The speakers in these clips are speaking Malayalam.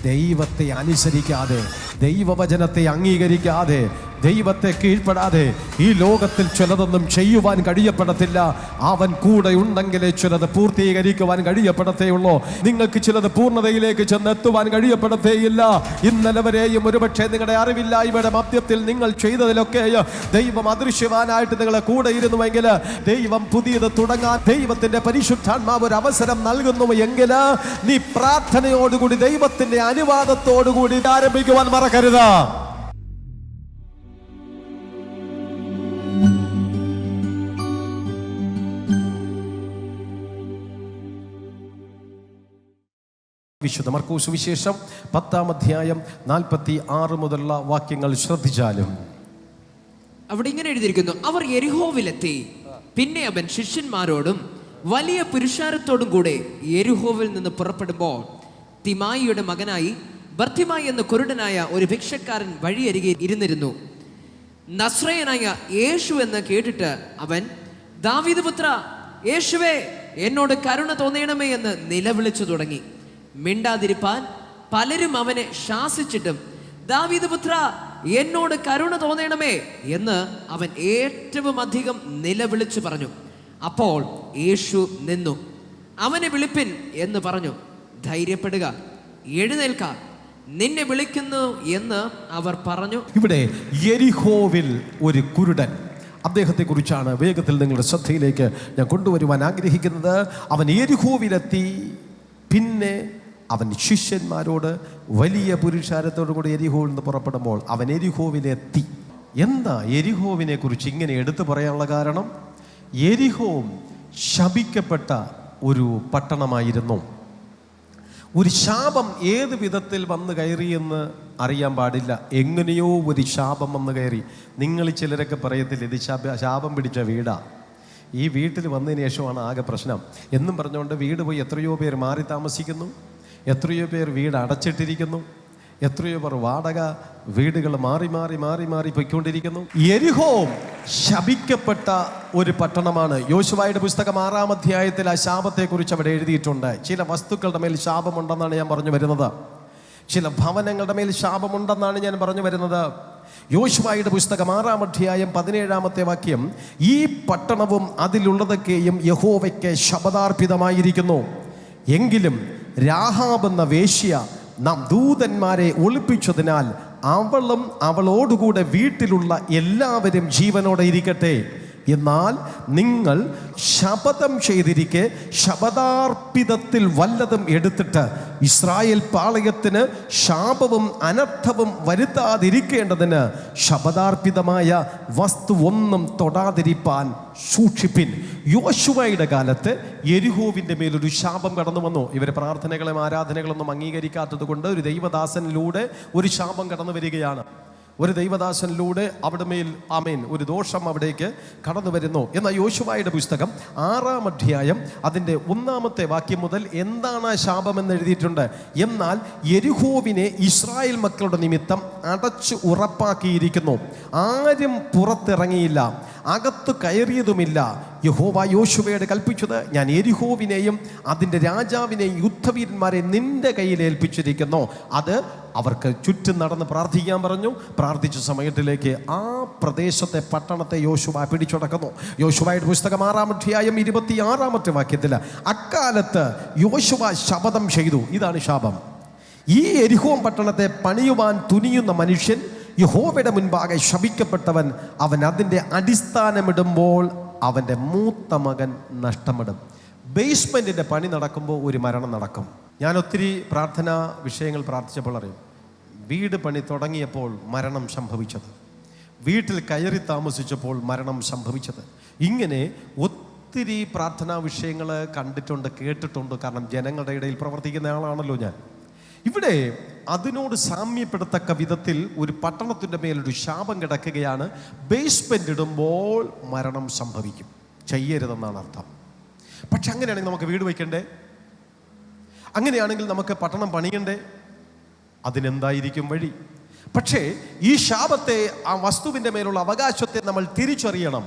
ദൈവത്തെ അനുസരിക്കാതെ, ദൈവവചനത്തെ അംഗീകരിക്കാതെ, ദൈവത്തെ കീഴ്പ്പെടാതെ ഈ ലോകത്തിൽ ചിലതൊന്നും ചെയ്യുവാൻ കഴിയപ്പെടത്തില്ല. അവൻ കൂടെ ഉണ്ടെങ്കിലേ ചിലത് പൂർത്തീകരിക്കുവാൻ കഴിയപ്പെടത്തേയുള്ളൂ. നിങ്ങൾക്ക് ചിലത് പൂർണ്ണതയിലേക്ക് ചെന്നെത്തുവാൻ കഴിയപ്പെടത്തേയില്ല. ഇന്നലെ വരെയും ഒരുപക്ഷെ നിങ്ങളുടെ അറിവില്ലായ്മയുടെ മധ്യത്തിൽ നിങ്ങൾ ചെയ്തതിലൊക്കെ ദൈവം അദൃശ്യവാനായിട്ട് നിങ്ങളെ കൂടെ ഇരുന്നുവെങ്കിൽ, ദൈവം പുതിയത് തുടങ്ങാൻ ദൈവത്തിന്റെ പരിശുദ്ധാത്മാവ് ഒരു അവസരം നൽകുന്നു എങ്കിൽ, നീ പ്രാർത്ഥനയോടുകൂടി ദൈവത്തിന്റെ അനുവാദത്തോടുകൂടി ആരംഭിക്കുവാൻ മറക്കരുത്. വിശുദ്ധ മർക്കോസ് സുവിശേഷം 10-ാം അധ്യായം 46 മുതലുള്ള വാക്യങ്ങൾ ശ്രദ്ധിച്ചാലും അവിടെ ഇങ്ങനെ എഴുതിയിരിക്കുന്നു: അവർ യെരിഹോവിലെത്തി. പിന്നെ അവൻ ശിഷ്യന്മാരോടും വലിയ പുരുഷാരത്തോടും കൂടെ യെരിഹോവിൽ നിന്ന് പുറപ്പെടുമ്പോൾ തിമായിയുടെ മകനായി ബർത്തിമായി എന്ന കുരുടനായ ഒരു ഭിക്ഷക്കാരൻ വഴിയരികെ ഇരുന്നിരുന്നു. നസ്രയനായ യേശു എന്ന് കേട്ടിട്ട് അവൻ, ദാവീദ് പുത്ര യേശുവേ, എന്നോട് കരുണ തോന്നണമേ എന്ന് നിലവിളിച്ചു തുടങ്ങി. മിണ്ടാതിരിപ്പാൻ പലരും അവനെ ശാസിച്ചിട്ടും, ദാവീദ് പുത്ര എന്നോട് കരുണ തോന്നണമേ എന്ന് അവൻ ഏറ്റവും അധികം നിലവിളിച്ചു പറഞ്ഞു. അപ്പോൾ യേശു നിന്നു. അവനെ വിളിപ്പിൻ എന്ന് പറഞ്ഞു. ധൈര്യപ്പെടുക, എഴുന്നേൽക്ക, നിന്നെ വിളിക്കുന്നു എന്ന് അവർ പറഞ്ഞു. ഇവിടെ യെരിഹോവിൽ ഒരു കുരുടൻ, അദ്ദേഹത്തെ കുറിച്ചാണ് വേഗത്തിൽ നിങ്ങളുടെ ശ്രദ്ധയിലേക്ക് ഞാൻ കൊണ്ടുവരുവാൻ ആഗ്രഹിക്കുന്നത്. അവൻ യെരിഹോവിലെത്തി. പിന്നെ അവൻ ശിഷ്യന്മാരോട് വലിയ പുരുഷാരത്തോടു കൂടി യെരിഹോവിൽ നിന്ന് പുറപ്പെടുമ്പോൾ അവൻ യെരിഹോവിലെത്തി. എന്താ യെരിഹോവിനെ കുറിച്ച് ഇങ്ങനെ എടുത്തു പറയാനുള്ള കാരണം? യെരിഹോ ശപിക്കപ്പെട്ട ഒരു പട്ടണമായിരുന്നു. ഒരു ശാപം ഏത് വിധത്തിൽ വന്നു കയറിയെന്ന് അറിയാൻ പാടില്ല. എങ്ങനെയോ ഒരു ശാപം വന്നു കയറി. നിങ്ങൾ ചിലരൊക്കെ പറയത്തില്ല, ഇത് ശാപം പിടിച്ച വീടാ, ഈ വീട്ടിൽ വന്നതിന് ശേഷമാണ് ആകെ പ്രശ്നം എന്നും പറഞ്ഞുകൊണ്ട് വീട് പോയി എത്രയോ പേർ മാറി താമസിക്കുന്നു, എത്രയോ പേർ വീട് അടച്ചിട്ടിരിക്കുന്നു, എത്രയോ പേർ വാടക വീടുകൾ മാറി മാറി മാറി മാറി പൊയ്ക്കൊണ്ടിരിക്കുന്നു. യെരിഹോ ശപിക്കപ്പെട്ട ഒരു പട്ടണമാണ്. യോശുവയുടെ പുസ്തകം 6-ാം അധ്യായത്തിൽ ആ ശാപത്തെക്കുറിച്ച് അവിടെ എഴുതിയിട്ടുണ്ട്. ചില വസ്തുക്കളുടെ മേൽ ശാപമുണ്ടെന്നാണ് ഞാൻ പറഞ്ഞു വരുന്നത്. ചില ഭവനങ്ങളുടെ മേൽ ശാപമുണ്ടെന്നാണ് ഞാൻ പറഞ്ഞു വരുന്നത്. യോശുവയുടെ പുസ്തകം 6-ാം അധ്യായം 17-ാമത്തെ വാക്യം: ഈ പട്ടണവും അതിലുള്ളതൊക്കെയും യഹോവയ്ക്ക് ശപഥാർപ്പിതമായിരിക്കുന്നു. എങ്കിലും രാഹാബ് എന്ന വേശ്യ നാം ദൂതന്മാരെ ഒളിപ്പിച്ചതിനാൽ അവളും അവളോടുകൂടെ വീട്ടിലുള്ള എല്ലാവരും ജീവനോടെ ഇരിക്കട്ടെ. എന്നാൽ നിങ്ങൾ ശപഥം ചെയ്തിരിക്കെ ശപഥാർപ്പിതത്തിൽ വല്ലതും എടുത്തിട്ട് ഇസ്രായേൽ പാളയത്തിന് ശാപവും അനർത്ഥവും വരുത്താതിരിക്കേണ്ടതിന് ശപഥാർപ്പിതമായ വസ്തു ഒന്നും തൊടാതിരിപ്പാൻ സൂക്ഷിപ്പിൻ. യോശുവയുടെ കാലത്ത് യെരിഹോവിൻ്റെ മേലൊരു ശാപം കടന്നു വന്നു. ഇവരെ പ്രാർത്ഥനകളും ആരാധനകളൊന്നും അംഗീകരിക്കാത്തത് കൊണ്ട് ഒരു ദൈവദാസനിലൂടെ ഒരു ശാപം കടന്നു വരികയാണ്. ഒരു ദൈവദാസനിലൂടെ അവിടെ മേൽ ഒരു ദോഷം അവിടേക്ക് കടന്നു വരുന്നു. എന്നാൽ യോശുവയുടെ പുസ്തകം 6-ാം അധ്യായം അതിൻ്റെ 1-ാമത്തെ വാക്യം മുതൽ എന്താണ് ശാപമെന്ന് എഴുതിയിട്ടുണ്ട്. എന്നാൽ യെരിഹോവിനെ ഇസ്രായേൽ മക്കളുടെ നിമിത്തം അടച്ചു ഉറപ്പാക്കിയിരിക്കുന്നു. ആരും പുറത്തിറങ്ങിയില്ല, അകത്ത് കയറിയതുമില്ല. യഹോവ യോശുവയോട് കൽപ്പിച്ചത്, ഞാൻ യെരിഹോവിനെയും അതിൻ്റെ രാജാവിനെയും യുദ്ധവീരന്മാരെ നിന്റെ കയ്യിൽ ഏൽപ്പിച്ചിരിക്കുന്നു. അത് അവർക്ക് ചുറ്റും നടന്ന് പ്രാർത്ഥിക്കാൻ പറഞ്ഞു. പ്രാർത്ഥിച്ച സമയത്തിലേക്ക് ആ പ്രദേശത്തെ പട്ടണത്തെ യോശുവ പിടിച്ചടക്കുന്നു. യോശുവയുടെ പുസ്തകം 6-ാം അധ്യായം 26-ാമത്തെ വാക്യത്തിൽ അക്കാലത്ത് യോശുവ ശപഥം ചെയ്തു. ഇതാണ് ശാപം: ഈ യെരിഹോ പട്ടണത്തെ പണിയുവാൻ തുനിയുന്ന മനുഷ്യൻ യഹോവയുടെ മുൻപാകെ ശപിക്കപ്പെട്ടവൻ. അവൻ അതിൻ്റെ അടിസ്ഥാനമിടുമ്പോൾ അവൻ്റെ മൂത്ത മകൻ നഷ്ടമിടും. ബേസ്മെൻറ്റിൻ്റെ പണി നടക്കുമ്പോൾ ഒരു മരണം നടക്കും. ഞാൻ ഒത്തിരി പ്രാർത്ഥനാ വിഷയങ്ങൾ പ്രാർത്ഥിച്ചപ്പോൾ അറിയും, വീട് പണി തുടങ്ങിയപ്പോൾ മരണം സംഭവിച്ചത്, വീട്ടിൽ കയറി താമസിച്ചപ്പോൾ മരണം സംഭവിച്ചത്. ഇങ്ങനെ ഒത്തിരി പ്രാർത്ഥനാ വിഷയങ്ങൾ കണ്ടിട്ടുണ്ട്, കേട്ടിട്ടുണ്ട്. കാരണം ജനങ്ങളുടെ ഇടയിൽ പ്രവർത്തിക്കുന്ന ആളാണല്ലോ ഞാൻ. ഇവിടെ അതിനോട് സാമ്യപ്പെടുത്തക്ക വിധത്തിൽ ഒരു പട്ടണത്തിൻ്റെ മേലൊരു ശാപം കിടക്കുകയാണ്. ബേസ്മെൻ്റ് ഇടുമ്പോൾ മരണം സംഭവിക്കും, ചെയ്യരുതെന്നാണ് അർത്ഥം. പക്ഷെ അങ്ങനെയാണെങ്കിൽ നമുക്ക് വീട് വയ്ക്കണ്ടേ? അങ്ങനെയാണെങ്കിൽ നമുക്ക് പട്ടണം പണിയണ്ടേ? അതിനെന്തായിരിക്കും വഴി? പക്ഷേ ഈ ശാപത്തെ, ആ വസ്തുവിൻ്റെ മേലുള്ള അവകാശത്തെ നമ്മൾ തിരിച്ചറിയണം.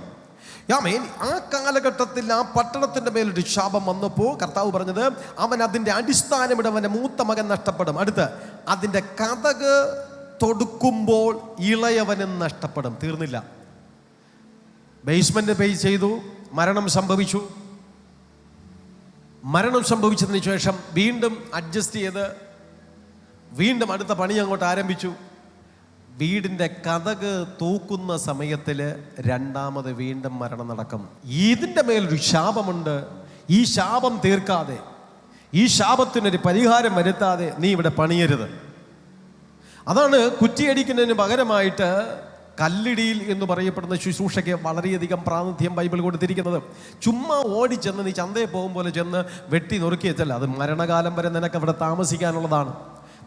ആ കാലഘട്ടത്തിൽ ആ പട്ടണത്തിൻ്റെ മേലൊരു ശാപം വന്നപ്പോൾ കർത്താവ് പറഞ്ഞത്, അവൻ അതിൻ്റെ അടിസ്ഥാനമിടവൻ്റെ മൂത്ത മകൻ നഷ്ടപ്പെടും. അടുത്ത് അതിൻ്റെ കതക് തൊടുക്കുമ്പോൾ ഇളയവനും നഷ്ടപ്പെടും. തീർന്നില്ല. ബേസ്മെന്റ് പേ ചെയ്തു, മരണം സംഭവിച്ചു. മരണം സംഭവിച്ചതിന് ശേഷം വീണ്ടും അഡ്ജസ്റ്റ് ചെയ്ത് വീണ്ടും അടുത്ത പണി അങ്ങോട്ട് ആരംഭിച്ചു. വീടിൻ്റെ കതക് തൂക്കുന്ന സമയത്തിൽ രണ്ടാമത് വീണ്ടും മരണം നടക്കും. ഇതിൻ്റെ മേലൊരു ശാപമുണ്ട്. ഈ ശാപം തീർക്കാതെ, ഈ ശാപത്തിനൊരു പരിഹാരം വരുത്താതെ നീ ഇവിടെ പണിയരുത്. അതാണ് കുറ്റിയടിക്കുന്നതിന് പകരമായിട്ട് കല്ലിടിയിൽ എന്ന് പറയപ്പെടുന്ന ശുശ്രൂഷയ്ക്ക് വളരെയധികം പ്രാതിനിധ്യം ബൈബിൾ കൊടുത്തിരിക്കുന്നത്. ചുമ്മാ ഓടിച്ചെന്ന് നീ ചന്തയിൽ പോകും പോലെ ചെന്ന് വെട്ടി നുറുക്കിയച്ചല്ല, അത് മരണകാലം വരെ നിനക്ക് അവിടെ താമസിക്കാനുള്ളതാണ്.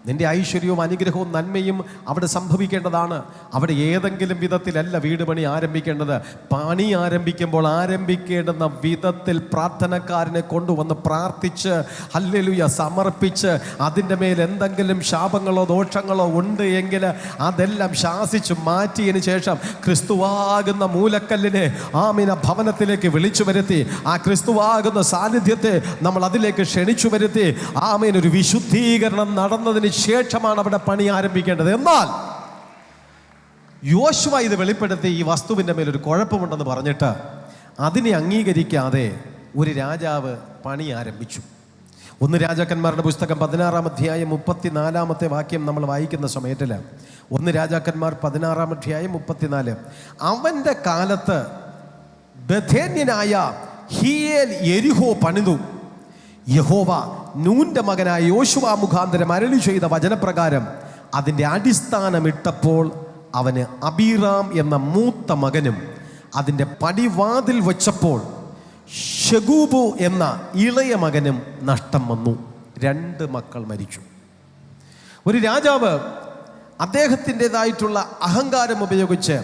നിന്റെ ഐശ്വര്യവും അനുഗ്രഹവും നന്മയും അവിടെ സംഭവിക്കേണ്ടതാണ്. അവിടെ ഏതെങ്കിലും വിധത്തിലല്ല വീട് പണി ആരംഭിക്കേണ്ടത്. പണി ആരംഭിക്കുമ്പോൾ ആരംഭിക്കേണ്ടുന്ന വിധത്തിൽ പ്രാർത്ഥനക്കാരനെ കൊണ്ടുവന്ന് പ്രാർത്ഥിച്ച് ഹല്ലേലൂയ സമർപ്പിച്ച് അതിൻ്റെ മേൽ എന്തെങ്കിലും ശാപങ്ങളോ ദോഷങ്ങളോ ഉണ്ട് എങ്കിൽ അതെല്ലാം ശാസിച്ച് മാറ്റിയതിന് ശേഷം ക്രിസ്തുവാകുന്ന മൂലക്കല്ലിനെ ആമീന ഭവനത്തിലേക്ക് വിളിച്ചു വരുത്തി ആ ക്രിസ്തുവാകുന്ന സാന്നിധ്യത്തെ നമ്മൾ അതിലേക്ക് ക്ഷണിച്ചു വരുത്തി ആമീൻ ഒരു വിശുദ്ധീകരണം നടന്നതിന് ശേഷമാണ് അവിടെ പണി ആരംഭിക്കേണ്ടത്. എന്നാൽ യോശുവ ഇത് വെളിപ്പെടുത്തി ഈ വസ്തുവിൻ്റെ മേലൊരു കുഴപ്പമുണ്ടെന്ന് പറഞ്ഞിട്ട് അതിനെ അംഗീകരിക്കാതെ ഒരു രാജാവ് പണി ആരംഭിച്ചു. 1 രാജാക്കന്മാരുടെ പുസ്തകം 16-ാം അധ്യായം 34-ാമത്തെ വാക്യം നമ്മൾ വായിക്കുന്ന സമയത്തിൽ 1 രാജാക്കന്മാർ 16-ാം അധ്യായം 34, അവൻ്റെ കാലത്ത് ബഥേന്യനായ ഹീയേൽ യെരിഹോ പണിതു. യഹോവ നൂന്റെ മകനായ യോശുവ മുഖാന്തരം അരുളി ചെയ്ത വചനപ്രകാരം അതിൻ്റെ അടിസ്ഥാനമിട്ടപ്പോൾ അവന് അബീറാം എന്ന മൂത്ത മകനും അതിൻ്റെ പടിവാതിൽ വെച്ചപ്പോൾ ശഗൂബു എന്ന ഇളയ മകനും നഷ്ടം വന്നു. 2 മക്കൾ മരിച്ചു. ഒരു രാജാവ് അദ്ദേഹത്തിൻ്റെതായിട്ടുള്ള അഹങ്കാരം ഉപയോഗിച്ച്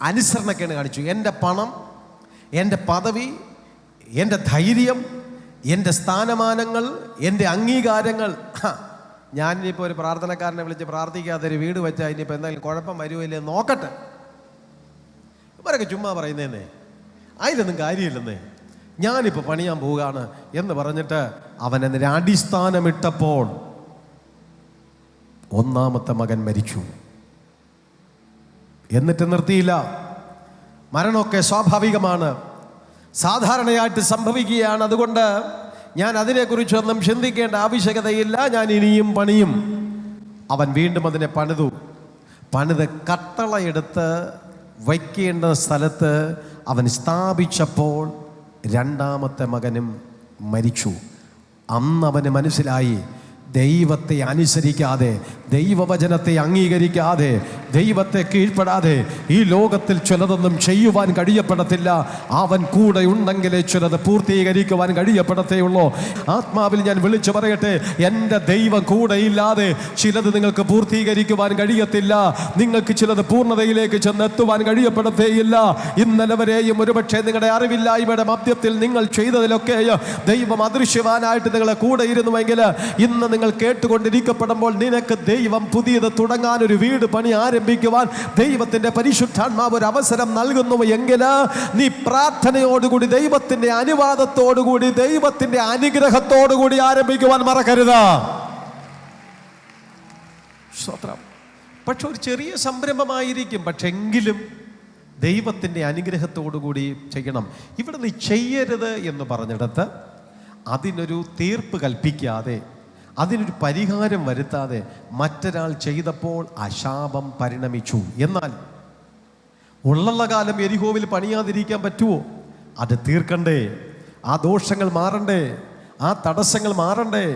അനുസരണക്കേട് കാണിച്ചു. എൻ്റെ പണം, എൻ്റെ പദവി, എൻ്റെ ധൈര്യം, എൻ്റെ സ്ഥാനമാനങ്ങൾ, എൻ്റെ അംഗീകാരങ്ങൾ, ഞാനിപ്പോൾ ഒരു പ്രാർത്ഥനക്കാരനെ വിളിച്ച് പ്രാർത്ഥിക്കാതെ ഒരു വീട് വെച്ചാൽ ഇനിയിപ്പോൾ എന്തെങ്കിലും കുഴപ്പം വരുമോ ഇല്ലേ നോക്കട്ടെ. ഇവരൊക്കെ ചുമ്മാ പറയുന്നേന്നേ, അതിലൊന്നും കാര്യമില്ലെന്നേ, ഞാനിപ്പോൾ പണിയാൻ പോവുകയാണ് എന്ന് പറഞ്ഞിട്ട് അവൻ അതിന് അടിസ്ഥാനമിട്ടപ്പോൾ 1-ാമത്തെ മകൻ മരിച്ചു. എന്നിട്ട് നിർത്തിയില്ല. മരണമൊക്കെ സ്വാഭാവികമാണ്, സാധാരണയായിട്ട് സംഭവിക്കുകയാണ്. അതുകൊണ്ട് ഞാൻ അതിനെക്കുറിച്ചൊന്നും ചിന്തിക്കേണ്ട ആവശ്യകതയില്ല, ഞാൻ ഇനിയും പണിയും. അവൻ വീണ്ടും അതിനെ പണിത് കട്ടളയെടുത്ത് വയ്ക്കേണ്ട സ്ഥലത്ത് അവൻ സ്ഥാപിച്ചപ്പോൾ 2-ാമത്തെ മകനും മരിച്ചു. അന്ന് അവന് മനസ്സിലായി, ദൈവത്തെ അനുസരിക്കാതെ, ദൈവവചനത്തെ അംഗീകരിക്കാതെ, ദൈവത്തെ കീഴ്പ്പെടാതെ ഈ ലോകത്തിൽ ചിലതൊന്നും ചെയ്യുവാൻ കഴിയപ്പെടത്തില്ല. അവൻ കൂടെ ഉണ്ടെങ്കിലേ ചിലത് പൂർത്തീകരിക്കുവാൻ കഴിയപ്പെടത്തേയുള്ളൂ. ആത്മാവിൽ ഞാൻ വിളിച്ചു പറയട്ടെ, എൻ്റെ ദൈവം കൂടെയില്ലാതെ ചിലത് നിങ്ങൾക്ക് പൂർത്തീകരിക്കുവാൻ കഴിയത്തില്ല. നിങ്ങൾക്ക് ചിലത് പൂർണ്ണതയിലേക്ക് ചെന്നെത്തുവാൻ കഴിയപ്പെടത്തേയില്ല. ഇന്നലെ വരെയും ഒരുപക്ഷെ നിങ്ങളുടെ അറിവില്ലായ്മയുടെ മധ്യത്തിൽ നിങ്ങൾ ചെയ്തതിലൊക്കെ ദൈവം അദൃശ്യവാനായിട്ട് നിങ്ങളെ കൂടെ ഇരുന്നുവെങ്കിൽ ഇന്ന് നിങ്ങൾ കേട്ടുകൊണ്ടിരിക്കപ്പെടുമ്പോൾ നിനക്ക് ദൈവം പുതിയത് തുടങ്ങാൻ, ഒരു വീട് പണി ആരംഭിക്കുവാൻ ദൈവത്തിന്റെ പരിശുദ്ധാത്മാവ് ഒരു അവസരം നൽകുന്നു എങ്കിൽ നീ പ്രാർത്ഥനയോടുകൂടി, ദൈവത്തിന്റെ അനുവാദത്തോടുകൂടി, ദൈവത്തിന്റെ അനുഗ്രഹത്തോടുകൂടി ആരംഭിക്കുവാൻ മറക്കരുത്. സ്തോത്രം. പക്ഷെ ഒരു ചെറിയ സംരംഭമായിരിക്കും, പക്ഷെ എങ്കിലും ദൈവത്തിന്റെ അനുഗ്രഹത്തോടുകൂടി ചെയ്യണം. ഇവിടെ നീ ചെയ്യരുത് എന്ന് പറഞ്ഞിടത്ത് അതിനൊരു തീർപ്പ് കൽപ്പിക്കാതെ, അതിനൊരു പരിഹാരം വരുത്താതെ മറ്റൊരാൾ ചെയ്തപ്പോൾ ആ ശാപം പരിണമിച്ചു. എന്നാൽ ഉള്ള കാലം യെരിഹോവിൽ പണിയാതിരിക്കാൻ പറ്റുമോ? അത് തീർക്കണ്ടേ, ആ ദോഷങ്ങൾ മാറണ്ടേ, ആ തടസ്സങ്ങൾ മാറണ്ടേ.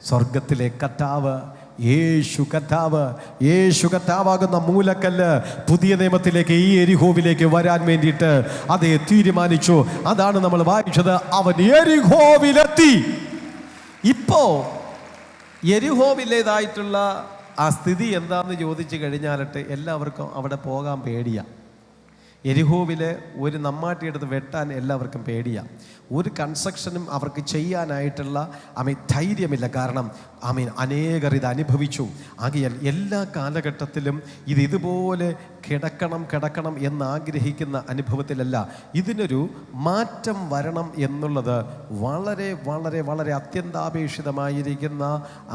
സ്വർഗത്തിലെ കർത്താവ് യേശു കർത്താവാകുന്ന മൂലക്കല്ല് പുതിയ നിയമത്തിലേക്ക് ഈ യെരിഹോവിലേക്ക് വരാൻ വേണ്ടിയിട്ട് അതേ തീരുമാനിച്ചു. അതാണ് നമ്മൾ വായിച്ചത്, അവൻ യെരിഹോവിലെത്തി. ഇപ്പോ യെരിഹോവിലേതായിട്ടുള്ള ആ സ്ഥിതി എന്താണെന്ന് ചോദിച്ചു കഴിഞ്ഞാലിട്ട് എല്ലാവർക്കും അവിടെ പോകാൻ പേടിയാണ്. യെരിഹോവിലെ ഒരു നമ്മാട്ടിയെടുത്ത് വെട്ടാൻ എല്ലാവർക്കും പേടിയാണ്. ഒരു കൺസ്ട്രക്ഷനും അവർക്ക് ചെയ്യാനായിട്ടുള്ള ധൈര്യമില്ല. കാരണം അനേകർ ഇത് അനുഭവിച്ചു. ആകയാൽ എല്ലാ കാലഘട്ടത്തിലും ഇതുപോലെ കിടക്കണം എന്നാഗ്രഹിക്കുന്ന അനുഭവത്തിലല്ല. ഇതിനൊരു മാറ്റം വരണം എന്നുള്ളത് വളരെ വളരെ വളരെ അത്യന്താപേക്ഷിതമായിരിക്കുന്ന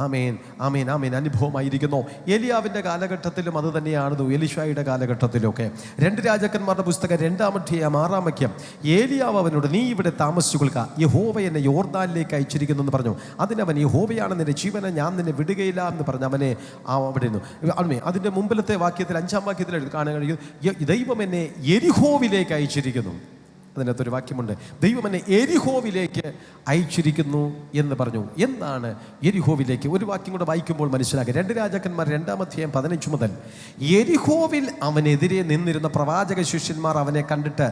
ആമേൻ അനുഭവമായിരിക്കുന്നു. ഏലിയാവിൻ്റെ കാലഘട്ടത്തിലും അത് തന്നെയായിരുന്നു, എലീശായുടെ കാലഘട്ടത്തിലൊക്കെ. 2 രാജാക്കന്മാരുടെ പുസ്തകം 2-ാം അധ്യായം 6-ാം വാക്യം. ഏലിയാവ് അവനോട്, നീ ഇവിടെ താമസിച്ചുകൊള്ളുക, യഹോവ എന്നെ യോർദാനിലേക്ക് അയച്ചിരിക്കുന്നു എന്ന് പറഞ്ഞു. അതിനവൻ, യഹോവയാണ് നിന്റെ ജീവനെ, ഞാൻ നിന്നെ വിടുകയില്ല എന്ന് പറഞ്ഞ് അവനെ അവിടെ നിന്ന്. അതിൻ്റെ മുമ്പിലത്തെ വാക്യത്തിൽ 5-ാം വാക്യത്തിൽ കാണാൻ കഴിയും, ദൈവം എന്നെ യെരിഹോവിലേക്ക് അയച്ചിരിക്കുന്നു. അതിനകത്തൊരു വാക്യമുണ്ട്, ദൈവം എന്നെ യെരിഹോവിലേക്ക് അയച്ചിരിക്കുന്നു എന്ന് പറഞ്ഞു. എന്താണ് യെരിഹോവിലേക്ക്? ഒരു വാക്യം കൂടെ വായിക്കുമ്പോൾ മനസ്സിലാക്കുക. 2 രാജാക്കന്മാർ 2-ാം അധ്യായം 15 മുതൽ. യെരിഹോവിൽ അവനെതിരെ നിന്നിരുന്ന പ്രവാചക ശിഷ്യന്മാർ അവനെ കണ്ടിട്ട്,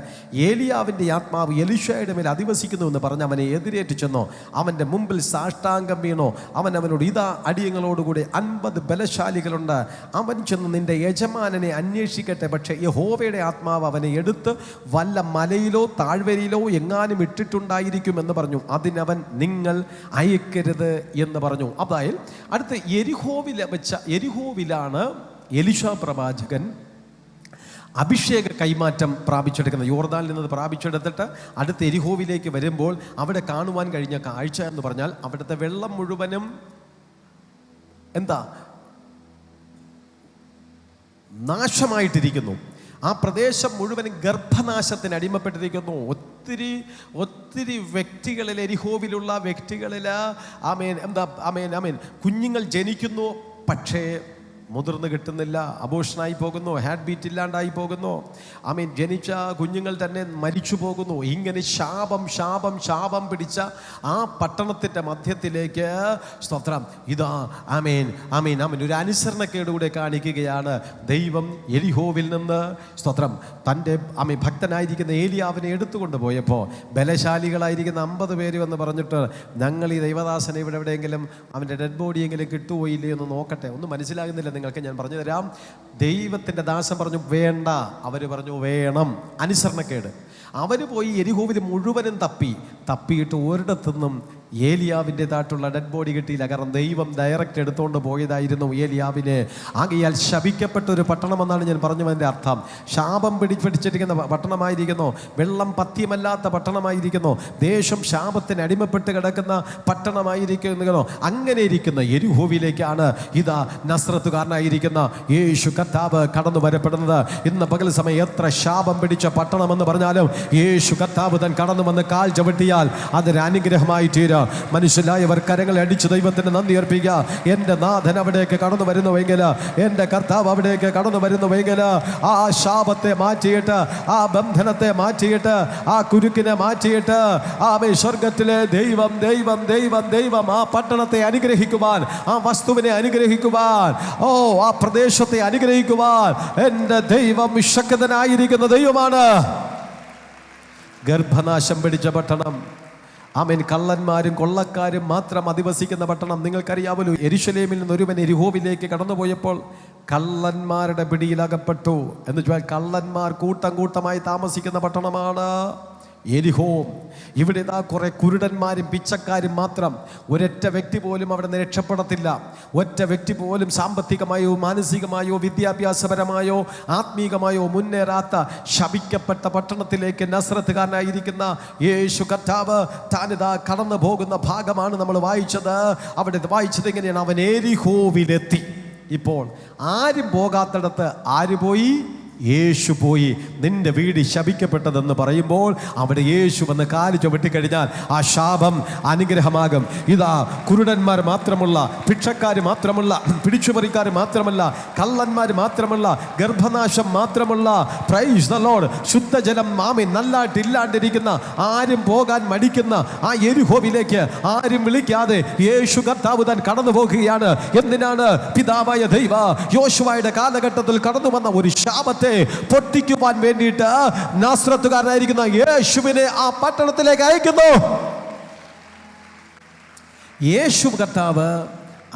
ഏലിയാവിൻ്റെ ആത്മാവ് എലീശയുടെ മേൽ അധിവസിക്കുന്നു എന്ന് പറഞ്ഞ് അവനെ എതിരേറ്റ് ചെന്നോ. അവൻ്റെ മുമ്പിൽ സാഷ്ടാംഗം വീണോ. അവനോട്, ഇതാ അടിയങ്ങളോടുകൂടി 50 ബലശാലികളുണ്ട്. അവൻ ചെന്ന് നിന്റെ യജമാനനെ അന്വേഷിക്കട്ടെ. പക്ഷേ യഹോവയുടെ ആത്മാവ് അവനെ എടുത്ത് വല്ല മലയിലോ താഴ്വരയിലോ എങ്ങാനും ഇട്ടിട്ടുണ്ടായിരിക്കുമെന്ന് പറഞ്ഞു. അതിനവൻ, നിങ്ങൾ അയക്കരുത് എന്ന് പറഞ്ഞു. അതായത് അടുത്ത യെരിഹോവിലാണ് എലീശാ പ്രവാചകൻ അഭിഷേക കൈമാറ്റം പ്രാപിച്ചെടുക്കുന്നത്. യോർദാനിൽ നിന്ന് പ്രാപിച്ചെടുത്തിട്ട് അടുത്ത യെരിഹോവിലേക്ക് വരുമ്പോൾ അവിടെ കാണുവാൻ കഴിഞ്ഞ കാഴ്ച എന്ന് പറഞ്ഞാൽ, അവിടുത്തെ വെള്ളം മുഴുവനും നാശമായിട്ടിരിക്കുന്നു. ആ പ്രദേശം മുഴുവനും ഗർഭനാശത്തിന് അടിമപ്പെട്ടിരിക്കുന്നു. ഒത്തിരി വ്യക്തികളിൽ, എരിഹോവിലുള്ള വ്യക്തികളിൽ കുഞ്ഞുങ്ങൾ ജനിക്കുന്നു, പക്ഷേ മുതിർന്ന് കിട്ടുന്നില്ല, അബോഷനായി പോകുന്നു, ഹാർട്ട് ബീറ്റ് ഇല്ലാണ്ടായി പോകുന്നു. ജനിച്ച കുഞ്ഞുങ്ങൾ തന്നെ മരിച്ചു പോകുന്നു. ഇങ്ങനെ ശാപം പിടിച്ച ആ പട്ടണത്തിൻ്റെ മധ്യത്തിലേക്ക് സ്തോത്രം ഇതാ ഒരു അനുസരണക്കേടുകൂടെ കാണിക്കുകയാണ് ദൈവം. യെരിഹോവിൽ നിന്ന് സ്തോത്രം തൻ്റെ ഭക്തനായിരിക്കുന്ന ഏലിയാവിനെ എടുത്തുകൊണ്ട് പോയപ്പോൾ ബലശാലികളായിരിക്കുന്ന 50 പേര് എന്ന് പറഞ്ഞിട്ട്, ഞങ്ങൾ ഈ ദൈവദാസനെ ഇവിടെ എവിടെയെങ്കിലും അവൻ്റെ ഡെഡ് ബോഡിയെങ്കിലും കിട്ടുപോയില്ലേ എന്ന് നോക്കട്ടെ. ഒന്നും മനസ്സിലാകുന്നില്ല നിങ്ങൾക്ക്, ഞാൻ പറഞ്ഞു തരാം. ദൈവത്തിൻ്റെ ദാസൻ പറഞ്ഞു വേണ്ട, അവർ പറഞ്ഞു വേണം. അനുസരണക്കേട്. അവർ പോയി യെരിഹോവിൽ മുഴുവനും തപ്പിയിട്ട് ഒരിടത്തുനിന്നും ഏലിയാവിൻ്റെതായിട്ടുള്ള ഡെഡ് ബോഡി കിട്ടിയില്ല. കാരണം ദൈവം ഡയറക്റ്റ് എടുത്തുകൊണ്ട് പോയതായിരുന്നു ഏലിയാവിനെ. ആകയാൽ ശപിക്കപ്പെട്ട ഒരു പട്ടണമെന്നാണ് ഞാൻ പറഞ്ഞതിൻ്റെ അർത്ഥം. ശാപം പിടിച്ചിരിക്കുന്ന പട്ടണമായിരിക്കുന്നു, വെള്ളം പഥ്യമല്ലാത്ത പട്ടണമായിരിക്കുന്നു, ദേശം ശാപത്തിന് അടിമപ്പെട്ട് കിടക്കുന്ന പട്ടണമായിരിക്കുന്നു. അങ്ങനെ ഇരിക്കുന്ന യെരിഹോവിലേക്കാണ് ഇതാ നസ്രത്തുകാരനായിരിക്കുന്ന യേശു കർത്താവ് കടന്നു വരപ്പെടുന്നത്. ഇന്ന് പകൽ സമയം എത്ര ശാപം പിടിച്ച പട്ടണമെന്ന് പറഞ്ഞാലും യേശു കർത്താവ് താൻ കടന്നു വന്ന് കാൽ ചവിട്ടിയാൽ അതൊരു അനുഗ്രഹമായി തീരും. മനുഷ്യരായവർ കരങ്ങളെ അടിച്ച് ദൈവത്തിന് നന്ദി അർപ്പിക്കുക. എൻ്റെ നാഥൻ അവിടേക്ക് കടന്നു വരുന്നുവെങ്കിൽ, എൻ്റെ കർത്താവ് അവിടേക്ക് കടന്നു വരുന്നുവെങ്കിൽ, ആ ശാപത്തെ മാറ്റിയിട്ട്, ആ ബന്ധനത്തെ മാറ്റിയിട്ട്, ആ കുരുക്കിനെ മാറ്റിയിട്ട്, ആ സ്വർഗത്തിലെ ദൈവം ആ പട്ടണത്തെ അനുഗ്രഹിക്കുവാൻ, ആ വസ്തുവിനെ അനുഗ്രഹിക്കുവാൻ, ആ പ്രദേശത്തെ അനുഗ്രഹിക്കുവാൻ എൻ്റെ ദൈവം ശക്തനായിരിക്കുന്ന ദൈവമാണ്. ഗർഭനാശം പിടിച്ച പട്ടണം, കള്ളന്മാരും കൊള്ളക്കാരും മാത്രം അധിവസിക്കുന്ന പട്ടണം. നിങ്ങൾക്കറിയാമല്ലോ, യെരൂശലേമിൽ നിന്ന് ഒരുവൻ യെരിഹോവിലേക്ക് കടന്നുപോയപ്പോൾ കള്ളന്മാരുടെ പിടിയിലകപ്പെട്ടു. എന്ന് വെച്ചാൽ കള്ളന്മാർ കൂട്ടമായി താമസിക്കുന്ന പട്ടണമാണ് യെരിഹോ. ഇവിടെ ഇതാ കുറെ കുരുടന്മാരും പിച്ചക്കാരും മാത്രം. ഒരൊറ്റ വ്യക്തി പോലും അവിടെ നിന്ന് രക്ഷപ്പെടത്തില്ല. ഒറ്റ വ്യക്തി പോലും സാമ്പത്തികമായോ മാനസികമായോ വിദ്യാഭ്യാസപരമായോ ആത്മീകമായോ മുന്നേറാത്ത ശപിക്കപ്പെട്ട പട്ടണത്തിലേക്ക് നസ്രത്തുകാരനായിരിക്കുന്ന യേശു കർത്താവ് താനിതാ കടന്നു പോകുന്ന ഭാഗമാണ് നമ്മൾ വായിച്ചത്. അവിടെ വായിച്ചത് എങ്ങനെയാണ്? അവൻ യെരിഹോവിലെത്തി. ഇപ്പോൾ ആരും പോകാത്തിടത്ത് ആര് പോയി? യേശു പോയി. നിന്റെ വീട് ശപിക്കപ്പെട്ടതെന്ന് പറയുമ്പോൾ അവിടെ യേശു വന്ന് കാല് ചവിട്ടിക്കഴിഞ്ഞാൽ ആ ശാപം അനുഗ്രഹമാകും. ഇതാ കുരുടന്മാർ മാത്രമുള്ള, ഭിക്ഷക്കാർ മാത്രമുള്ള, പിടിച്ചുപറിക്കാർ മാത്രമല്ല, കള്ളന്മാർ മാത്രമുള്ള, ഗർഭനാശം മാത്രമുള്ള, പ്രൈസ് ദി ലോർഡ്, ശുദ്ധജലം നല്ലായിട്ട് ഇല്ലാണ്ടിരിക്കുന്ന, ആരും പോകാൻ മടിക്കുന്ന ആ യെരിഹോവിലേക്ക് ആരും വിളിക്കാതെ യേശു കർത്താവ് താൻ കടന്നു പോകുകയാണ്. എന്തിനാണ്? പിതാവായ ദൈവ യോശുവയുടെ കാലഘട്ടത്തിൽ കടന്നു വന്ന ഒരു ശാപത്തെ പൊട്ടിക്കുവാൻ വേണ്ടിയിട്ട് നാസ്രത്തുകാരനായിരിക്കുന്ന യേശുവിനെ ആ പട്ടണത്തിലേക്ക് അയക്കുന്നു. യേശു കർത്താവ്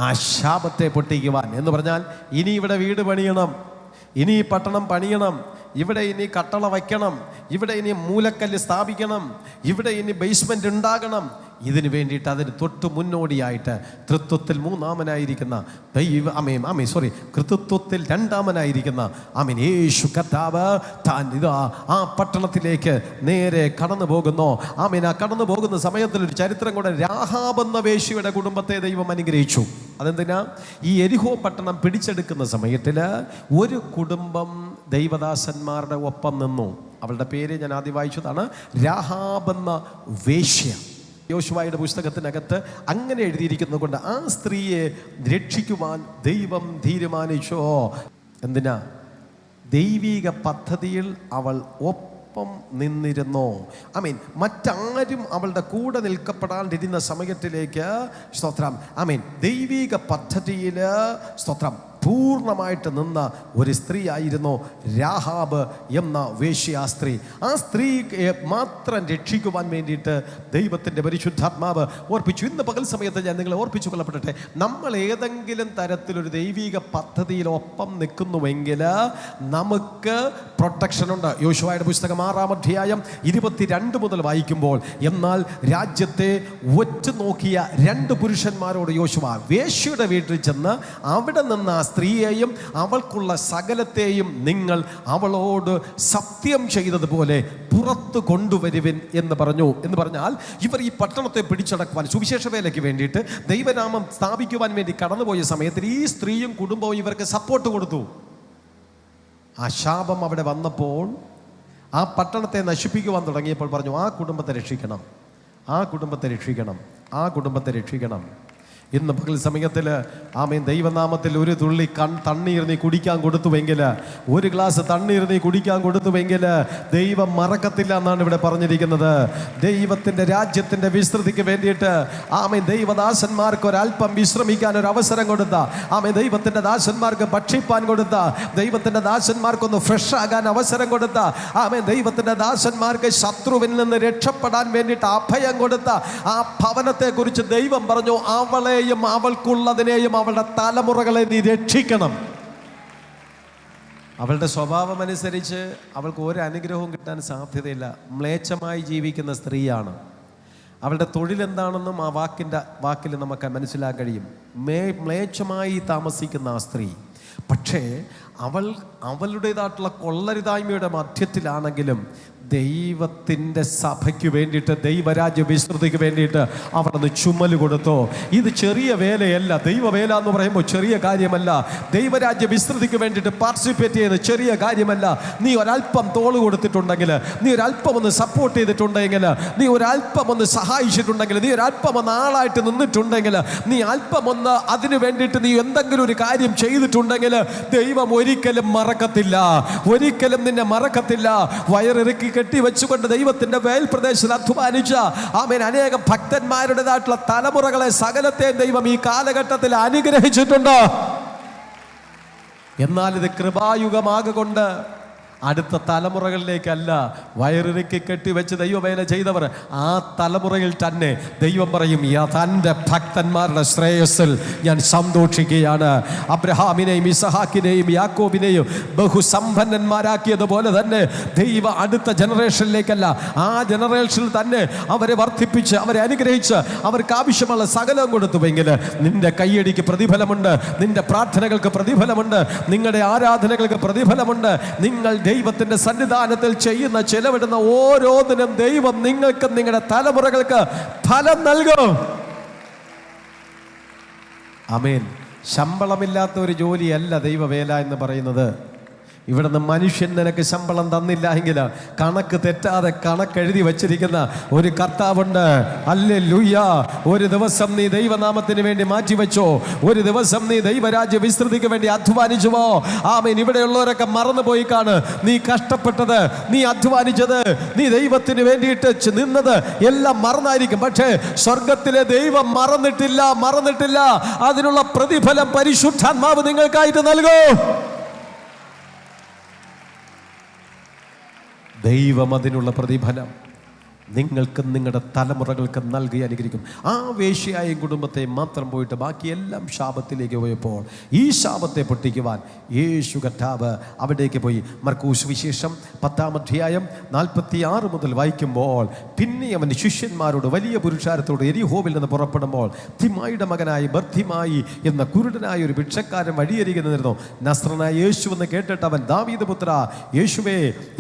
ആ ശാപത്തെ പൊട്ടിക്കുവാൻ എന്ന് പറഞ്ഞാൽ, ഇനി ഇവിടെ വീട് പണിയണം, ഇനി ഈ പട്ടണം പണിയണം, ഇവിടെ ഇനി കട്ടള വയ്ക്കണം, ഇവിടെ ഇനി മൂലക്കല്ല് സ്ഥാപിക്കണം, ഇവിടെ ഇനി ബേസ്മെന്റ് ഉണ്ടാകണം ഇതിനു വേണ്ടിയിട്ട് അതിന് തൊട്ട് മുന്നോടിയായിട്ട് തൃത്വത്തിൽ മൂന്നാമനായിരിക്കുന്ന കൃത്വത്തിൽ രണ്ടാമനായിരിക്കുന്ന യേശു കർത്താവ് താൻ ഇതാ ആ പട്ടണത്തിലേക്ക് നേരെ കടന്നു പോകുന്നു. ആ കടന്നു പോകുന്ന സമയത്തിൽ ഒരു ചരിത്രം കൂടെ, രാഹാബ് എന്ന വേശ്യയുടെ കുടുംബത്തെ ദൈവം അനുഗ്രഹിച്ചു. അതെന്തിനാ? ഈ എരിഹോ പട്ടണം പിടിച്ചെടുക്കുന്ന സമയത്തിൽ ഒരു കുടുംബം ദൈവദാസന്മാരുടെ ഒപ്പം നിന്നു. അവളുടെ പേര് ഞാൻ ആദ്യം വായിച്ചതാണ്, രാഹാബ് എന്ന വേശ്യ. യോശുവയുടെ പുസ്തകത്തിനകത്ത് അങ്ങനെ എഴുതിയിരിക്കുന്നത് കൊണ്ട് ആ സ്ത്രീയെ രക്ഷിക്കുവാൻ ദൈവം തീരുമാനിച്ചോ. എന്തിനാ? ദൈവിക പദ്ധതിയിൽ അവൾ ഒപ്പം നിന്നിരുന്നു. മറ്റാരും അവളുടെ കൂടെ നിൽക്കപ്പെടാണ്ടിരുന്ന സമയത്തിലേക്ക് സ്തോത്രം, ദൈവിക പദ്ധതിയിൽ സ്തോത്രം പൂർണ്ണമായിട്ട് നിന്ന ഒരു സ്ത്രീ ആയിരുന്നു രാഹാബ് എന്ന വേശ്യാ സ്ത്രീ. ആ സ്ത്രീയെ മാത്രം രക്ഷിക്കുവാൻ വേണ്ടിയിട്ട് ദൈവത്തിൻ്റെ പരിശുദ്ധാത്മാവ് ഓർപ്പിച്ചു. ഇന്ന് പകൽ സമയത്ത് ഞാൻ നിങ്ങളെ ഓർപ്പിച്ചു കൊള്ളപ്പെടട്ടെ, നമ്മൾ ഏതെങ്കിലും തരത്തിലൊരു ദൈവിക പദ്ധതിയിൽ ഒപ്പം നിൽക്കുന്നുവെങ്കിൽ നമുക്ക് പ്രൊട്ടക്ഷനുണ്ട്. യോശുവയുടെ പുസ്തകം 6-ാം അധ്യായം 22 മുതൽ വായിക്കുമ്പോൾ, എന്നാൽ രാജ്യത്തെ ഒറ്റുനോക്കിയ 2 പുരുഷന്മാരോട് യോശുവ വേശ്യയുടെ വീട്ടിൽ ചെന്ന് അവിടെ നിന്ന് ആ സ്ത്രീയെയും അവൾക്കുള്ള സകലത്തെയും നിങ്ങൾ അവളോട് സത്യം ചെയ്തതുപോലെ പുറത്തു കൊണ്ടുവരുവിൻ എന്ന് പറഞ്ഞു. എന്ന് പറഞ്ഞാൽ ഇവർ ഈ പട്ടണത്തെ പിടിച്ചടക്കുവാൻ, സുവിശേഷ വേലയ്ക്ക് വേണ്ടിയിട്ട് ദൈവനാമം സ്ഥാപിക്കുവാൻ വേണ്ടി കടന്നുപോയ സമയത്ത് ഈ സ്ത്രീയും കുടുംബവും ഇവർക്ക് സപ്പോർട്ട് കൊടുത്തു. ആ ശാപം അവിടെ വന്നപ്പോൾ, ആ പട്ടണത്തെ നശിപ്പിക്കുവാൻ തുടങ്ങിയപ്പോൾ പറഞ്ഞു, ആ കുടുംബത്തെ രക്ഷിക്കണം, ആ കുടുംബത്തെ രക്ഷിക്കണം, ആ കുടുംബത്തെ രക്ഷിക്കണം. ഇന്ന് പകൽ സമയത്തിൽ ദൈവനാമത്തിൽ ഒരു തുള്ളി തണ്ണീർ നീ കുടിക്കാൻ കൊടുത്തുവെങ്കിൽ, ഒരു ഗ്ലാസ് തണ്ണീർ നീ കുടിക്കാൻ കൊടുത്തുവെങ്കിൽ ദൈവം മറക്കത്തില്ല എന്നാണ് ഇവിടെ പറഞ്ഞിരിക്കുന്നത്. ദൈവത്തിൻ്റെ രാജ്യത്തിൻ്റെ വിസ്തൃതിക്ക് വേണ്ടിയിട്ട് ദൈവദാസന്മാർക്ക് ഒരല്പം വിശ്രമിക്കാൻ ഒരു അവസരം കൊടുത്ത, ദൈവത്തിൻ്റെ ദാസന്മാർക്ക് ഭക്ഷിപ്പാൻ കൊടുത്ത, ദൈവത്തിൻ്റെ ദാസന്മാർക്കൊന്ന് ഫ്രഷ് ആകാൻ അവസരം കൊടുത്ത, ദൈവത്തിൻ്റെ ദാസന്മാർക്ക് ശത്രുവിൽ നിന്ന് രക്ഷപ്പെടാൻ വേണ്ടിയിട്ട് അഭയം കൊടുത്ത ആ ഭവനത്തെക്കുറിച്ച് ദൈവം പറഞ്ഞു, അവളെ അവൾക്കുള്ളതിനെയും അവളുടെ തലമുറകളെ നീ രക്ഷിക്കണം. അവളുടെ സ്വഭാവം അനുസരിച്ച് അവൾക്ക് ഒരു അനുഗ്രഹവും കിട്ടാൻ സാധ്യതയില്ല. മ്ലേച്ഛമായി ജീവിക്കുന്ന സ്ത്രീയാണ്. അവളുടെ തൊഴിലെന്താണെന്നും ആ വാക്കിൽ നമുക്ക് മനസ്സിലാക്കാൻ കഴിയും. മ്ലേച്ഛമായി താമസിക്കുന്ന ആ സ്ത്രീ. പക്ഷേ അവളുടേതായിട്ടുള്ള കൊള്ളരുതായ്മയുടെ മധ്യത്തിലാണെങ്കിലും ദൈവത്തിൻ്റെ സഭയ്ക്ക് വേണ്ടിയിട്ട്, ദൈവരാജ്യ വിസ്തൃതിക്ക് വേണ്ടിയിട്ട് അവരൊന്ന് ചുമല് കൊടുത്തു. ഇത് ചെറിയ വേലയല്ല. ദൈവവേല എന്ന് പറയുമ്പോൾ ചെറിയ കാര്യമല്ല. ദൈവരാജ്യ വിസ്തൃതിക്ക് വേണ്ടിയിട്ട് പാർട്ടിസിപ്പേറ്റ് ചെയ്യുന്ന ചെറിയ കാര്യമല്ല. നീ ഒരല്പം തോള് കൊടുത്തിട്ടുണ്ടെങ്കിൽ, നീ ഒരല്പം ഒന്ന് സപ്പോർട്ട് ചെയ്തിട്ടുണ്ടെങ്കിൽ, നീ ഒരല്പം ഒന്ന് സഹായിച്ചിട്ടുണ്ടെങ്കിൽ, നീ ഒരല്പം ഒന്ന് ആളായിട്ട് നിന്നിട്ടുണ്ടെങ്കിൽ, നീ അല്പം ഒന്ന് അതിനു വേണ്ടിയിട്ട് നീ എന്തെങ്കിലും ഒരു കാര്യം ചെയ്തിട്ടുണ്ടെങ്കിൽ ദൈവം ഒരിക്കലും മറക്കത്തില്ല, ഒരിക്കലും നിന്നെ മറക്കത്തില്ല. വയറിറക്കി കെട്ടിവെച്ചുകൊണ്ട് ദൈവത്തിന്റെ വേൽ പ്രദേശത്ത് അധ്വാനിച്ച അനേകം ഭക്തന്മാരുടേതായിട്ടുള്ള തലമുറകളെ സകലത്തെയും ദൈവം ഈ കാലഘട്ടത്തിൽ അനുഗ്രഹിച്ചിട്ടുണ്ട്. എന്നാൽ ഇത് കൃപായുഗമാകൊണ്ട് അടുത്ത തലമുറകളിലേക്കല്ല. വയറിറക്കി കെട്ടിവെച്ച് ദൈവവേല ചെയ്തവർ ആ തലമുറയിൽ തന്നെ ദൈവം പറയും, തൻ്റെ ഭക്തന്മാരുടെ ശ്രേയസ്സിൽ ഞാൻ സന്തോഷിക്കുകയാണ്. അബ്രഹാമിനെയും ഇസഹാക്കിനെയും യാക്കോബിനെയും ബഹുസമ്പന്നന്മാരാക്കിയതുപോലെ തന്നെ ദൈവ അടുത്ത ജനറേഷനിലേക്കല്ല, ആ ജനറേഷനിൽ തന്നെ അവരെ വർദ്ധിപ്പിച്ച്, അവരെ അനുഗ്രഹിച്ച്, അവർക്ക് ആവശ്യമുള്ള സകലം കൊടുത്തുവെങ്കിൽ നിന്റെ കയ്യടിക്ക് പ്രതിഫലമുണ്ട്, നിന്റെ പ്രാർത്ഥനകൾക്ക് പ്രതിഫലമുണ്ട്, നിങ്ങളുടെ ആരാധനകൾക്ക് പ്രതിഫലമുണ്ട്. നിങ്ങൾ ദൈവത്തിന്റെ സന്നിധാനത്തിൽ ചെയ്യുന്ന, ചെലവിടുന്ന ഓരോന്നിനും ദൈവം നിങ്ങൾക്ക്, നിങ്ങളുടെ തലമുറകൾക്ക് ഫലം നൽകും. ആമേൻ. ശമ്പളമില്ലാത്ത ഒരു ജോലിയല്ല ദൈവവേല എന്ന് പറയുന്നത്. ഇവിടുന്ന് മനുഷ്യൻ നിനക്ക് ശമ്പളം തന്നില്ല എങ്കിൽ കണക്ക് തെറ്റാതെ കണക്കെഴുതി വച്ചിരിക്കുന്ന ഒരു കർത്താവുണ്ട്. ഹല്ലേലൂയ. ഒരു ദിവസം നീ ദൈവനാമത്തിന് വേണ്ടി മാറ്റിവെച്ചോ, ഒരു ദിവസം നീ ദൈവരാജ്യ വിസ്തൃതിക്ക് വേണ്ടി അധ്വാനിച്ചുവോ, ആമേൻ. ഇവിടെയുള്ളവരൊക്കെ മറന്നുപോയി കാണ്. നീ കഷ്ടപ്പെട്ടത്, നീ അധ്വാനിച്ചത്, നീ ദൈവത്തിന് വേണ്ടിയിട്ട് നിന്നത് എല്ലാം മറന്നായിരിക്കും. പക്ഷേ സ്വർഗത്തിലെ ദൈവം മറന്നിട്ടില്ല. അതിനുള്ള പ്രതിഫലം പരിശുദ്ധാത്മാവ് നിങ്ങൾക്കായിട്ട് നൽകൂ. ദൈവം അതിനുള്ള പ്രതിഫലം നിങ്ങൾക്കും നിങ്ങളുടെ തലമുറകൾക്കും നൽകി അനുഗ്രഹിക്കും. ആ വേശ്യയായ കുടുംബത്തെ മാത്രം പോയിട്ട് ബാക്കിയെല്ലാം ശാപത്തിലേക്ക് പോയപ്പോൾ ഈ ശാപത്തെ പൊട്ടിക്കുവാൻ യേശു കർത്താവ് അവിടേക്ക് പോയി. മർക്കോസ് വിശേഷം 10-ാം അധ്യായം 46 മുതൽ വായിക്കുമ്പോൾ, പിന്നെ അവൻ ശിഷ്യന്മാരോട് വലിയ പുരുഷാരത്തോട് എരിഹോവിൽ നിന്ന് പുറപ്പെടുമ്പോൾ തിമായിയുടെ മകനായി ബർത്തിമായി എന്ന കുരുടനായ ഒരു ഭിക്ഷക്കാരൻ വഴിയരികെ നിന്നിരുന്നു. നസ്രനായ യേശു എന്ന് കേട്ടിട്ട് അവൻ, ദാവീദ് പുത്ര യേശുവേ,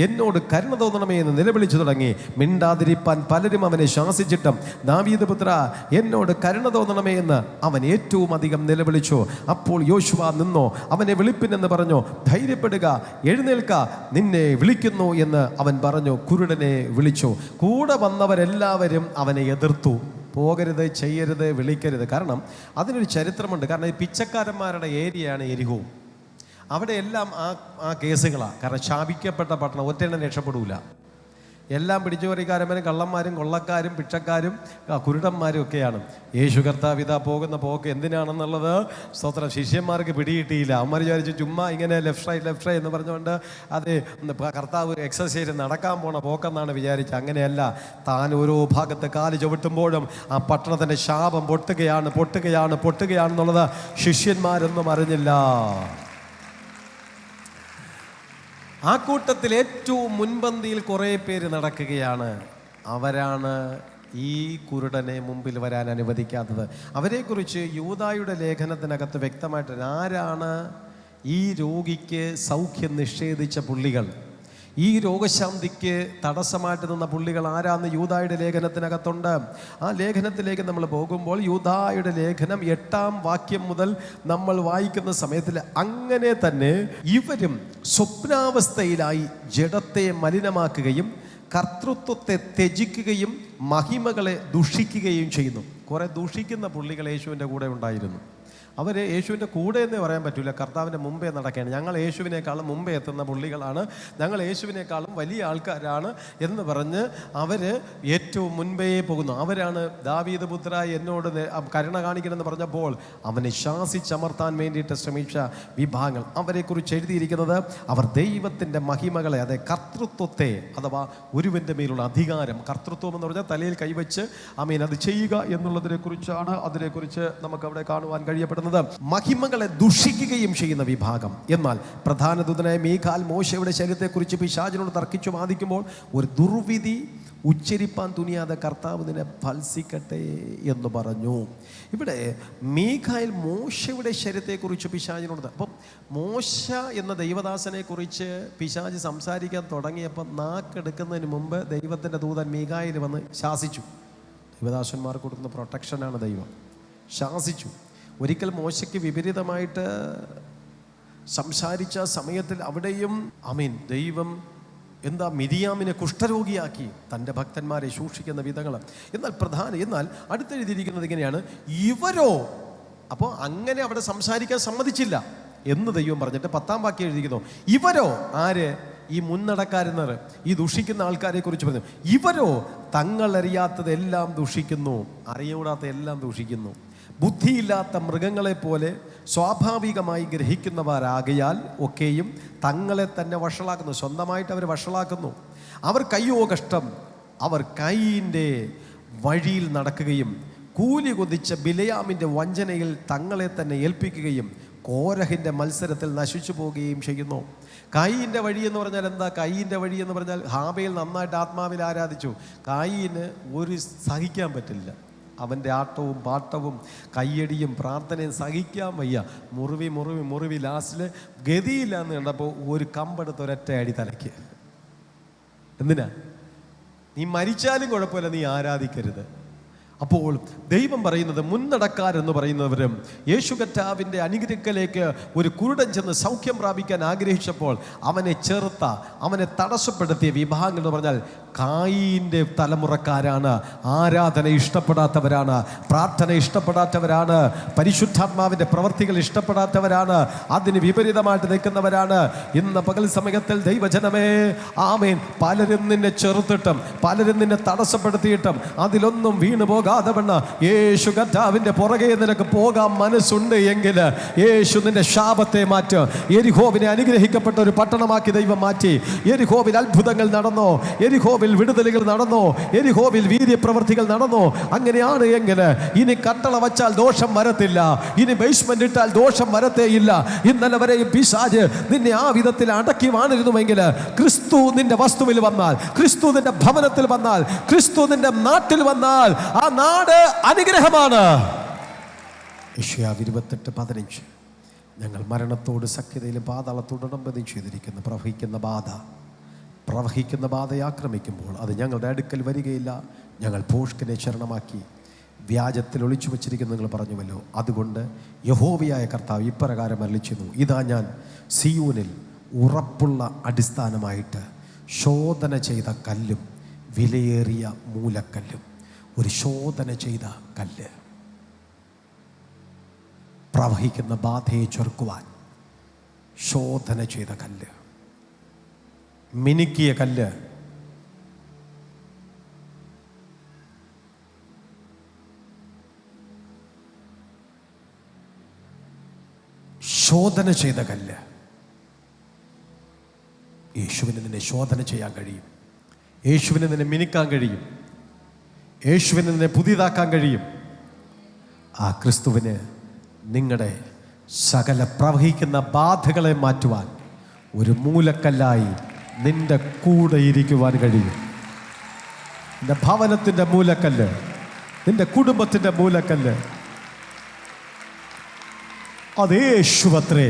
എന്നോട് കരുണ തോന്നണമേ എന്ന് നിലവിളിച്ചു തുടങ്ങി. മിണ്ടാതിരിപ്പാൻ പലരും അവനെ ശാസിച്ചിട്ടും, ദാവീദ് പുത്ര എന്നോട് കരുണ തോന്നണമേ എന്ന് അവൻ ഏറ്റവും അധികം നിലവിളിച്ചു. അപ്പോൾ യോശുവ നിന്നോ, അവനെ വിളിപ്പിനെന്ന് പറഞ്ഞു. ധൈര്യപ്പെടുക, എഴുന്നേൽക്ക, നിന്നെ വിളിക്കുന്നു എന്ന് അവൻ പറഞ്ഞു. കുരുടനെ വിളിച്ചു. കൂടെ വന്നവരെല്ലാവരും അവനെ എതിർത്തു. പോകരുത്, ചെയ്യരുത്, വിളിക്കരുത്. കാരണം അതിനൊരു ചരിത്രമുണ്ട്. കാരണം ഈ പിച്ചക്കാരന്മാരുടെ ഏരിയയാണ് എരിഹോ. അവിടെ എല്ലാം ആ കേസുകളാണ്. കാരണം ശാപിക്കപ്പെട്ട പട്ടണം, ഒറ്റയെണ്ണം രക്ഷപ്പെടൂല. എല്ലാം പിടിച്ചുപറിക്കാരന്മാരും കള്ളന്മാരും കൊള്ളക്കാരും പിച്ചക്കാരും കുരുടന്മാരും ഒക്കെയാണ്. യേശു കർത്താവ് ഇതാ പോകുന്ന പോക്ക് എന്തിനാണെന്നുള്ളത് സ്തോത്രം ശിഷ്യന്മാർക്ക് പിടികിട്ടിയില്ല. അമ്മ വിചാരിച്ചു ചുമ്മാ ഇങ്ങനെ ലെഫ്റ്റ് റൈറ്റ് എന്ന് പറഞ്ഞുകൊണ്ട് അത് കർത്താവ് എക്സസൈസ് നടക്കാൻ പോണ പോക്കെന്നാണ് വിചാരിച്ചത്. അങ്ങനെയല്ല. താൻ ഓരോ ഭാഗത്ത് കാല് ചവിട്ടുമ്പോഴും ആ പട്ടണത്തിൻ്റെ ശാപം പൊട്ടുകയാണെന്നുള്ളത് ശിഷ്യന്മാരൊന്നും അറിഞ്ഞില്ല. ആ കൂട്ടത്തിൽ ഏറ്റവും മുൻപന്തിയിൽ കുറേ പേര് നടക്കുകയാണ്. അവരാണ് ഈ കുരുടനെ മുമ്പിൽ വരാൻ അനുവദിക്കാത്തത്. അവരെക്കുറിച്ച് യൂദായുടെ ലേഖനത്തിനകത്ത് വ്യക്തമായിട്ട്, ആരാണ് ഈ രോഗിക്ക് സൗഖ്യം നിഷേധിച്ച പുള്ളികൾ, ഈ രോഗശാന്തിക്ക് തടസ്സമായിട്ട് നിന്ന പുള്ളികൾ ആരാന്ന് യൂദായുടെ ലേഖനത്തിനകത്തുണ്ട്. ആ ലേഖനത്തിലേക്ക് നമ്മൾ പോകുമ്പോൾ യൂദായുടെ ലേഖനം 8-ാം വാക്യം മുതൽ നമ്മൾ വായിക്കുന്ന സമയത്തിൽ, അങ്ങനെ തന്നെ ഇവരും സ്വപ്നാവസ്ഥയിലായി ജഡത്തെ മലിനമാക്കുകയും കർത്തൃത്വത്തെ ത്യജിക്കുകയും മഹിമകളെ ദുഷിക്കുകയും ചെയ്യുന്നു. കുറേ ദുഷിക്കുന്ന പുള്ളികൾ യേശുവിൻ്റെ കൂടെ ഉണ്ടായിരുന്നു. അവർ യേശുവിൻ്റെ കൂടെ എന്നേ പറയാൻ പറ്റില്ല, കർത്താവിൻ്റെ മുമ്പേ നടക്കുകയാണ്. ഞങ്ങൾ യേശുവിനേക്കാളും മുമ്പേ എത്തുന്ന പുള്ളികളാണ്, ഞങ്ങൾ യേശുവിനേക്കാളും വലിയ ആൾക്കാരാണ് എന്ന് പറഞ്ഞ് അവർ ഏറ്റവും മുൻപേ പോകുന്നു. അവരാണ് ദാവീദ് പുത്ര എന്നോട് കരുണ കാണിക്കണമെന്ന് പറഞ്ഞപ്പോൾ അവനെ ശാസിച്ചമർത്താൻ വേണ്ടിയിട്ട് ശ്രമിച്ച വിഭാഗങ്ങൾ. അവരെക്കുറിച്ച് എഴുതിയിരിക്കുന്നത്, അവർ ദൈവത്തിൻ്റെ മഹിമകളെ, അതെ കർത്തൃത്വത്തെ, അഥവാ ഒരുവൻ്റെ മേലുള്ള അധികാരം, കർത്തൃത്വം എന്ന് പറഞ്ഞാൽ തലയിൽ കൈവച്ച് അത് ചെയ്യുക എന്നുള്ളതിനെക്കുറിച്ചാണ്. അതിനെക്കുറിച്ച് നമുക്കവിടെ കാണുവാൻ കഴിയപ്പെടുന്നത് മഹിമകളെ ദുഷിക്കുകയും ചെയ്യുന്ന വിഭാഗം. എന്നാൽ പ്രധാന ദൂതനായ മീഖാൽ മോശയുടെ ശരീരത്തെക്കുറിച്ച് പിശാചിനോട് തർക്കിച്ചു വാദിക്കുമ്പോൾ, ഒരു ദുർവിധി ഉച്ചരിപ്പാൻ തുനിയാതെ കർത്താവ് നിന്നെ ഭത്സിക്കട്ടെ എന്ന് പറഞ്ഞു. ഇവിടെ മീഖായിൽ മോശയുടെ ശരീരത്തെക്കുറിച്ച് പിശാചിനോട്, അപ്പം മോശ എന്ന ദൈവദാസനെ കുറിച്ച് പിശാച് സംസാരിക്കാൻ തുടങ്ങിയപ്പോൾ നാക്കെടുക്കുന്നതിന് മുമ്പ് ദൈവത്തിൻ്റെ ദൂതൻ മീഖായിൽ വന്ന് ശാസിച്ചു. ദൈവദാസന്മാർക്ക് കൊടുക്കുന്ന പ്രൊട്ടക്ഷനാണ് ദൈവം. ശാസിച്ചു. ഒരിക്കൽ മോശയ്ക്ക് വിപരീതമായിട്ട് സംസാരിച്ച സമയത്തിൽ അവിടെയും ദൈവം മിരിയാമിനെ കുഷ്ഠരോഗിയാക്കി തൻ്റെ ഭക്തന്മാരെ സൂക്ഷിക്കുന്ന വിധങ്ങൾ. എന്നാൽ അടുത്തെഴുതിയിരിക്കുന്നത് ഇങ്ങനെയാണ്, ഇവരോ, അപ്പോൾ അങ്ങനെ അവിടെ സംസാരിക്കാൻ സമ്മതിച്ചില്ല എന്ന് ദൈവം പറഞ്ഞിട്ട് 10-ാം വാക്യം എഴുതിയിരിക്കുന്നു, ഇവരോ, ആര്? ഈ മുന്നടക്കാരെന്നർ, ഈ ദുഷിക്കുന്ന ആൾക്കാരെ കുറിച്ച് പറഞ്ഞു. ഇവരോ തങ്ങളറിയാത്തതെല്ലാം ദുഷിക്കുന്നു, അറിയൂടാത്ത എല്ലാം ദുഷിക്കുന്നു. ബുദ്ധിയില്ലാത്ത മൃഗങ്ങളെപ്പോലെ സ്വാഭാവികമായി ഗ്രഹിക്കുന്നവരാകയാൽ ഒക്കെയും തങ്ങളെ തന്നെ വഷളാക്കുന്നു. സ്വന്തമായിട്ട് അവർ വഷളാക്കുന്നു. അവർ കയ്യോ കഷ്ടം, അവർ കൈയിൻ്റെ വഴിയിൽ നടക്കുകയും കൂലി കൊതിച്ച ബിലയാമിൻ്റെ വഞ്ചനയിൽ തങ്ങളെ തന്നെ ഏൽപ്പിക്കുകയും കോരഹിൻ്റെ മത്സരത്തിൽ നശിച്ചു പോവുകയും ചെയ്യുന്നു. കൈയിൻ്റെ വഴി എന്ന് പറഞ്ഞാൽ എന്താ? കൈയിൻ്റെ വഴി എന്ന് പറഞ്ഞാൽ ഹാബേൽ നന്നായിട്ട് ആത്മാവിൽ ആരാധിച്ചു. കൈയിന് ഒരു സഹിക്കാൻ പറ്റില്ല. അവൻ്റെ ആട്ടവും പാട്ടവും കയ്യടിയും പ്രാർത്ഥനയും സഹിക്കാൻ വയ്യ. മുറിവി ലാസ്റ്റിൽ ഗതിയില്ല എന്ന് കണ്ടപ്പോൾ ഒരു കമ്പെടുത്ത് ഒരൊറ്റ അടി തലയ്ക്ക്. എന്തിനാ? നീ മരിച്ചാലും കുഴപ്പമില്ല, നീ ആരാധിക്കരുത്. അപ്പോൾ ദൈവം പറയുന്നത്, മുന്നടക്കാരെന്ന് പറയുന്നവരും യേശു കർത്താവിൻ്റെ അനുഗ്രഹത്തിലേക്ക് ഒരു കുരുടൻ ചെന്ന് സൗഖ്യം പ്രാപിക്കാൻ ആഗ്രഹിച്ചപ്പോൾ അവനെ ചെറുത്ത, അവനെ തടസ്സപ്പെടുത്തിയ വിഭാഗങ്ങൾ എന്ന് പറഞ്ഞാൽ കായീൻ്റെ തലമുറക്കാരാണ്. ആരാധന ഇഷ്ടപ്പെടാത്തവരാണ്, പ്രാർത്ഥന ഇഷ്ടപ്പെടാത്തവരാണ്, പരിശുദ്ധാത്മാവിൻ്റെ പ്രവർത്തികൾ ഇഷ്ടപ്പെടാത്തവരാണ്, അതിന് വിപരീതമായിട്ട് നിൽക്കുന്നവരാണ്. ഇന്ന് പകൽ സമയത്തിൽ ദൈവജനമേ, ആമേൻ, പലരും നിന്നെ ചെറുത്തിട്ടും പലരും നിന്നെ തടസ്സപ്പെടുത്തിയിട്ടും അതിലൊന്നും വീണു പോകാതെ പോകാതെ വണ്ണ യേശു കർത്താവിൻ്റെ പുറകെ നിനക്ക് പോകാൻ മനസ്സുണ്ട് എങ്കിൽ യേശു നിന്റെ ശാപത്തെ മാറ്റും. യെരിഹോവിനെ അനുഗ്രഹിക്കപ്പെട്ട ഒരു പട്ടണമാക്കി ദൈവം മാറ്റി. യെരിഹോവിൽ അത്ഭുതങ്ങൾ നടന്നോ, യെരിഹോവിൽ വിടുതലുകൾ നടന്നോ, യെരിഹോവിൽ വീര്യപ്രവർത്തികൾ നടന്നോ? അങ്ങനെയാണ് എങ്കിൽ ഇനി കട്ടള വച്ചാൽ ദോഷം വരത്തില്ല, ഇനി ബേസ്മെന്റ് ഇട്ടാൽ ദോഷം വരത്തേയില്ല. ഇന്നലെ വരെയും പിശാച് നിന്നെ ആ വിധത്തിൽ അടക്കി വാണിരുന്നുവെങ്കിൽ ക്രിസ്തു നിന്റെ വസ്തുവിൽ വന്നാൽ, ക്രിസ്തു നിന്റെ ഭവനത്തിൽ വന്നാൽ, ക്രിസ്തു നിന്റെ നാട്ടിൽ വന്നാൽ ആ നാട് അനുഗ്രഹമാണ്. യെശയ്യാവ് 28:15 ഞങ്ങൾ മരണത്തോട് സഖ്യതയിലും പാതാളത്തോട് ഉടമ്പടി ചെയ്തിരിക്കുന്ന പ്രവഹിക്കുന്ന ബാധയെ ആക്രമിക്കുമ്പോൾ അത് ഞങ്ങളുടെ അടുക്കൽ വരികയില്ല. ഞങ്ങൾ ഭോഷ്കിനെ ശരണമാക്കി വ്യാജത്തിൽ ഒളിച്ചു വച്ചിരിക്കുന്നു നിങ്ങൾ പറഞ്ഞുവല്ലോ. അതുകൊണ്ട് യഹോവയായ കർത്താവ് ഇപ്രകാരം അരുളിച്ചെയ്യുന്നു, ഇതാ ഞാൻ സിയോനിൽ ഉറപ്പുള്ള അടിസ്ഥാനമായിട്ട് ശോധന ചെയ്ത കല്ലും വിലയേറിയ മൂലക്കല്ലും. ഒരു ശോധന ചെയ്ത കല്ല്, പ്രവഹിക്കുന്ന ബാധയെ ചെറുക്കുവാൻ ശോധന ചെയ്ത കല്ല്, മിനുക്കിയ കല്ല്. ശോധന ചെയ്ത കല്ല്. യേശുവിന് നിന്നെ ശോധന ചെയ്യാൻ കഴിയും. യേശുവിന് നിന്നെ മിനുക്കാൻ കഴിയും. യേശുവിന് നിന്നെ പുതിയതാക്കാൻ കഴിയും. ആ ക്രിസ്തുവിന് നിങ്ങളുടെ സകല പ്രവഹിക്കുന്ന ബാധകളെ മാറ്റുവാൻ ഒരു മൂലക്കല്ലായി നിന്റെ കൂടെ ഇരിക്കുവാൻ കഴിയും. നിന്റെ ഭവനത്തിൻ്റെ മൂലക്കല്ല്, നിന്റെ കുടുംബത്തിൻ്റെ മൂലക്കല്ല് അത് യേശുവത്രേ.